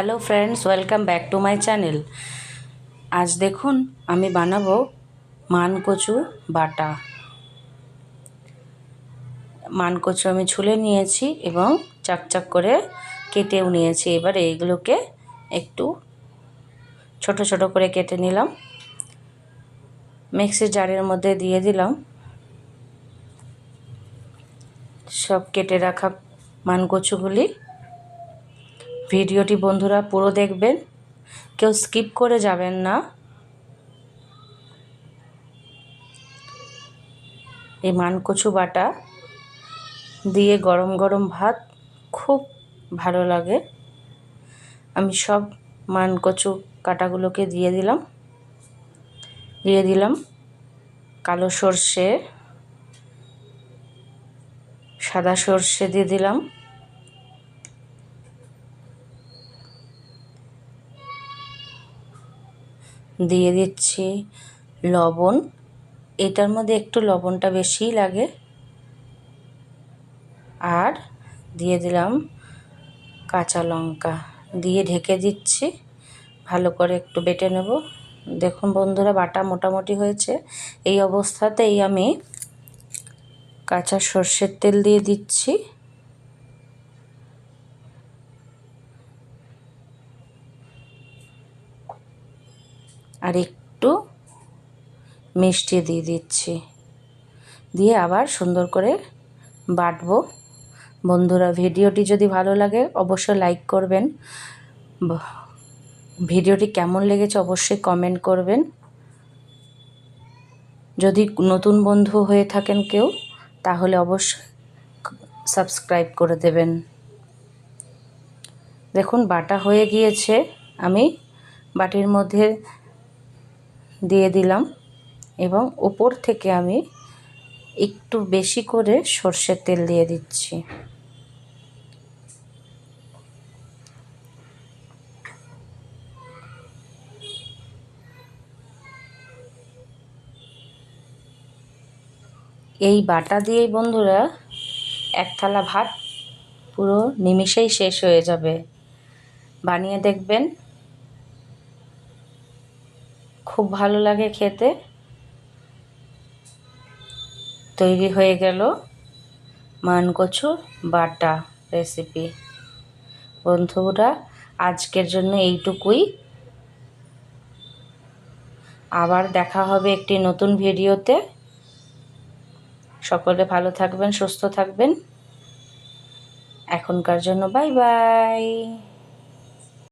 Hello friends, welcome back to my channel. আজ দেখুন আমি বানাবো মানকচু বাটা। মানকচু আমি ছুলে নিয়েছি এবং চাকচাক করে কেটেও নিয়েছি। এবারে এইগুলোকে একটু ছোট ছোট করে কেটে নিলাম, মিক্সির জারের মধ্যে দিয়ে দিলাম সব কেটে রাখা মানকচুগুলি। ভিডিওটি বন্ধুরা পুরো দেখবেন, কেউ স্কিপ করে যাবেন না। এই মানকচু বাটা দিয়ে গরম গরম ভাত খুব ভালো লাগে। আমি সব মানকচু কাটাগুলোকে দিয়ে দিলাম কালো সর্ষে, সাদা সর্ষে দিয়ে দিলাম, দিয়ে দিচ্ছি লবণ। এটার মধ্যে একটু লবণটা বেশিই লাগে। আর দিয়ে দিলাম কাঁচা লঙ্কা, দিয়ে ঢেকে দিচ্ছি, ভালো করে একটু বেটে নেব। দেখুন বন্ধুরা, বাটা মোটামুটি হয়েছে। এই অবস্থাতেই আমি কাঁচা সর্ষের তেল দিয়ে দিচ্ছি, আর একটু মিষ্টি দিয়ে দিচ্ছি, দিয়ে আবার সুন্দর করে বাটবো। বন্ধুরা, ভিডিওটি যদি ভালো লাগে অবশ্যই লাইক করবেন। ভিডিওটি কেমন লেগেছে অবশ্যই কমেন্ট করবেন। যদি নতুন বন্ধু হয়ে থাকেন কেউ, তাহলে অবশ্যই সাবস্ক্রাইব করে দেবেন। দেখুন বাটা হয়ে গিয়েছে, আমি বাটির মধ্যে দিয়ে দিলাম এবং উপর থেকে আমি একটু বেশি করে সর্ষের তেল দিয়ে দিচ্ছি। এই বাটা দিয়েই বন্ধুরা এক থালা ভাত পুরো নিমিষেই শেষ হয়ে যাবে। বানিয়ে দেখবেন, খুব ভালো লাগে খেতে। তৈরি হয়ে গেল মানকচু বাটা রেসিপি। বন্ধুরা, আজকের জন্য এইটুকুই। আবার দেখা হবে একটি নতুন ভিডিওতে। সকলে ভালো থাকবেন, সুস্থ থাকবেন। এখনকার জন্য বাই বাই।